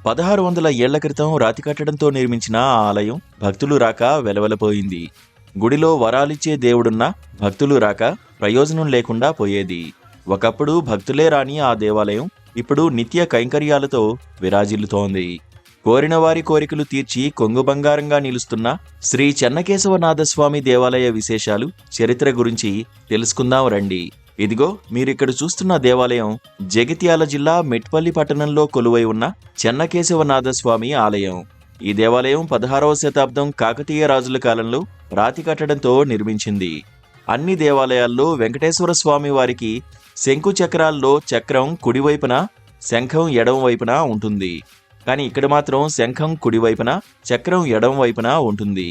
1600 ఏళ్ల క్రితం రాతి కట్టడంతో నిర్మించిన ఆ ఆలయం భక్తులు రాక వెలవెలపోయింది. గుడిలో వరాలిచ్చే దేవుడున్నా భక్తులు రాక ప్రయోజనం లేకుండా పోయేది. ఒకప్పుడు భక్తులే రాని ఆ దేవాలయం ఇప్పుడు నిత్య కైంకర్యాలతో విరాజిల్లుతోంది. కోరిన వారి కోరికలు తీర్చి కొంగు బంగారంగా నిలుస్తున్న శ్రీ చెన్నకేశవనాథస్వామి దేవాలయ విశేషాలు, చరిత్ర గురించి తెలుసుకుందాం రండి. ఇదిగో మీరిక్కడ చూస్తున్న దేవాలయం జగిత్యాల జిల్లా మెట్పల్లి పట్టణంలో కొలువై ఉన్న చెన్నకేశవనాథస్వామి ఆలయం. ఈ దేవాలయం 16వ శతాబ్దం కాకతీయ రాజుల కాలంలో రాతి కట్టడంతో నిర్మించింది. అన్ని దేవాలయాల్లో వెంకటేశ్వర స్వామి వారికి శంకు చక్రాల్లో చక్రం కుడివైపున, శంఖం ఎడమ వైపున ఉంటుంది. కానీ ఇక్కడ మాత్రం శంఖం కుడివైపున, చక్రం ఎడమ వైపున ఉంటుంది.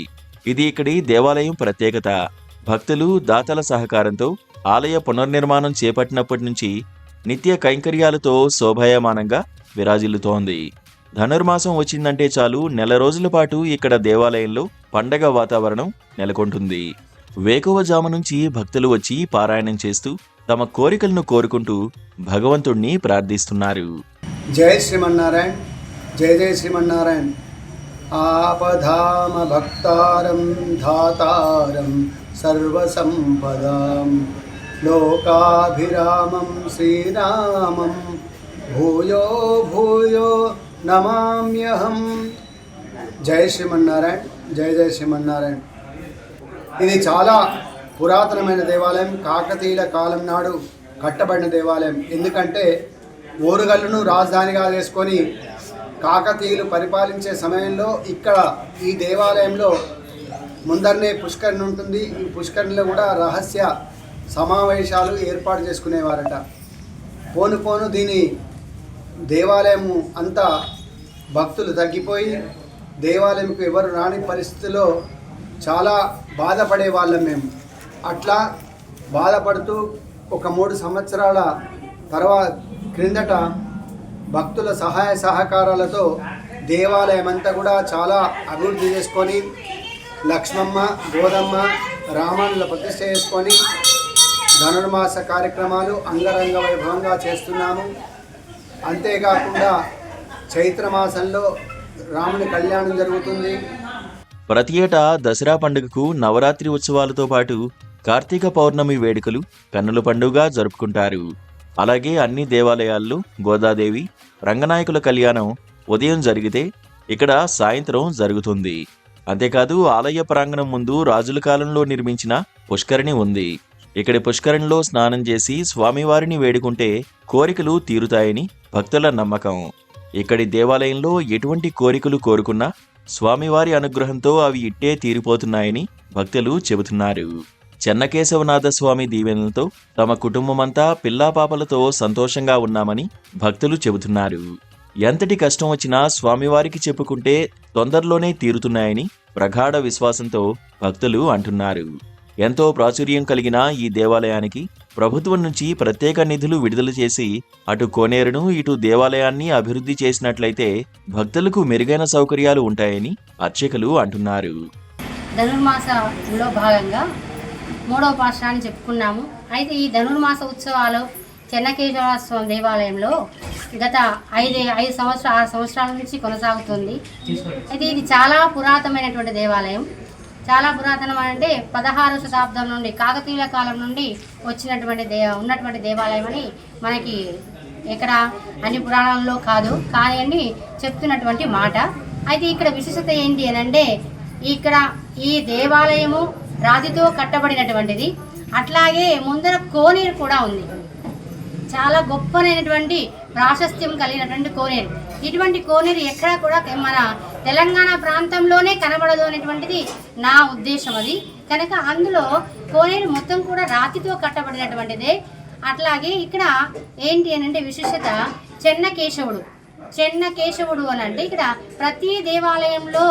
ఇది ఇక్కడి దేవాలయం ప్రత్యేకత. భక్తులు, దాతల సహకారంతో ఆలయ పునర్నిర్మాణం చేపట్టినప్పటి నుంచి నిత్య కైంకర్యాలతో శోభాయమానంగా విరాజిల్లుతోంది. ధనుర్మాసం వచ్చిందంటే చాలు నెల రోజుల పాటు ఇక్కడ దేవాలయంలో పండగ వాతావరణం నెలకొంటుంది. వేకువజాము నుంచి భక్తులు వచ్చి పారాయణం చేస్తూ తమ కోరికలను కోరుకుంటూ భగవంతుణ్ణి ప్రార్థిస్తున్నారు. జై శ్రీమన్నారాయణ, జై జై శ్రీమన్నారాయణ. ఆపధామ భక్తారం ధాతారం సర్వసంపదాం లోకాభిరామం శ్రీరామం భూయో భూయో నమామ్యహం. జై శ్రీమన్నారాయణ, జై జై శ్రీమన్నారాయణ. ఇది చాలా పురాతనమైన దేవాలయం. కాకతీయుల కాలం నాడు కట్టబడిన దేవాలయం. ఎందుకంటే ఓరుగల్లును రాజధానిగా చేసుకొని కాకతీయులు పరిపాలించే సమయంలో ఇక్కడ ఈ దేవాలయంలో ముందరనే పుష్కరిణి ఉంటుంది. ఈ పుష్కరిణిలో కూడా రహస్య సమావేశాలు ఏర్పాటు చేసుకునేవారట. పోను పోను దీని దేవాలయము అంతా భక్తులు తగ్గిపోయి దేవాలయంకు ఎవరు రాని పరిస్థితిలో చాలా బాధపడే వాళ్ళం మేము. అట్లా బాధపడుతూ ఒక 3 సంవత్సరాల క్రిందట భక్తుల సహాయ సహకారాలతో దేవాలయం అంతా కూడా చాలా అభివృద్ధి చేసుకొని లక్ష్మమ్మ, గోదమ్మ, రామన్ల ప్రతిష్ఠ చేసుకొని ధనుర్మాస కార్యక్రమాలు అంగరంగ వైభవంగా చేస్తున్నాము. అంతేకాకుండా చైత్రమాసంలో రాముని కళ్యాణం జరుగుతుంది. ప్రతి ఏటా దసరా పండుగకు నవరాత్రి ఉత్సవాలతో పాటు కార్తీక పౌర్ణమి వేడుకలు కన్నుల పండుగ జరుపుకుంటారు. అలాగే అన్ని దేవాలయాల్లో గోదాదేవి, రంగనాయకుల కళ్యాణం ఉదయం జరిగితే ఇక్కడ సాయంత్రం జరుగుతుంది. అంతేకాదు ఆలయ ప్రాంగణం ముందు రాజుల కాలంలో నిర్మించిన పుష్కరిణి ఉంది. ఇక్కడి పుష్కరిణిలో స్నానం చేసి స్వామివారిని వేడుకుంటే కోరికలు తీరుతాయని భక్తుల నమ్మకం. ఇక్కడి దేవాలయంలో ఎటువంటి కోరికలు కోరుకున్నా స్వామివారి అనుగ్రహంతో అవి ఇట్టే తీరిపోతున్నాయని భక్తులు చెబుతున్నారు. చెన్నకేశవనాథ స్వామి దీవెనలతో తమ కుటుంబమంతా పిల్లాపాపలతో సంతోషంగా ఉన్నామని భక్తులు చెబుతున్నారు. ఎంతటి కష్టం వచ్చినా స్వామివారికి చెప్పుకుంటే తొందరలోనే తీరుతున్నాయని ప్రగాఢ విశ్వాసంతో భక్తులు అంటున్నారు. ఎంతో ప్రాచుర్యం కలిగిన ఈ దేవాలయానికి ప్రభుత్వం నుంచి ప్రత్యేక నిధులు విడుదల చేసి అటు కోనేరును, ఇటు దేవాలయాన్ని అభివృద్ధి చేసినట్లయితే భక్తులకు మెరుగైన సౌకర్యాలు ఉంటాయని అర్చకులు అంటున్నారు. ధనుర్మాసంలో భాగంగా 3వ పాఠశాలని చెప్పుకున్నాము. అయితే ఈ ధనుర్మాస ఉత్సవాలు చెన్నకేశవ స్వామి దేవాలయంలో గత 6 సంవత్సరాల నుంచి కొనసాగుతుంది. అయితే ఇది చాలా పురాతనమైనటువంటి దేవాలయం. చాలా పురాతనం అంటే 16వ శతాబ్దం నుండి కాకతీయుల కాలం నుండి వచ్చినటువంటి ఉన్నటువంటి దేవాలయం అని మనకి ఇక్కడ అన్ని పురాణాల్లో కాదు కానివ్వండి చెప్తున్నటువంటి మాట. అయితే ఇక్కడ విశేషత ఏంటి అని అంటే ఇక్కడ ఈ దేవాలయము రాతితో కట్టబడినటువంటిది. అట్లాగే ముందర కోనేరు కూడా ఉంది. చాలా గొప్పనైనటువంటి ప్రాశస్త్యం కలిగినటువంటి కోనేరు. ఇటువంటి కోనేరు ఎక్కడా కూడా మన తెలంగాణ ప్రాంతంలోనే కనబడదు అనేటువంటిది నా ఉద్దేశం. అది కనుక అందులో కోనేరు మొత్తం కూడా రాతితో కట్టబడినటువంటిదే. అట్లాగే ఇక్కడ ఏంటి అని అంటే విశేషత చెన్నకేశవుడు అని అంటే ఇక్కడ ప్రతి దేవాలయంలో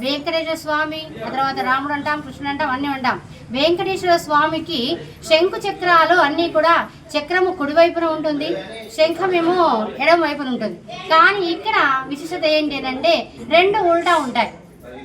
వెంకటేశ్వర స్వామి, ఆ తర్వాత రాముడు అంటాం, కృష్ణుడు అంటాం, అన్నీ అంటాం. వెంకటేశ్వర స్వామికి శంకు చక్రాలు అన్నీ కూడా చక్రము కుడివైపున ఉంటుంది, శంఖమేమో ఎడమ వైపున ఉంటుంది. కానీ ఇక్కడ విశేషత ఏంటి అంటే 2 ఉల్టా ఉంటాయి.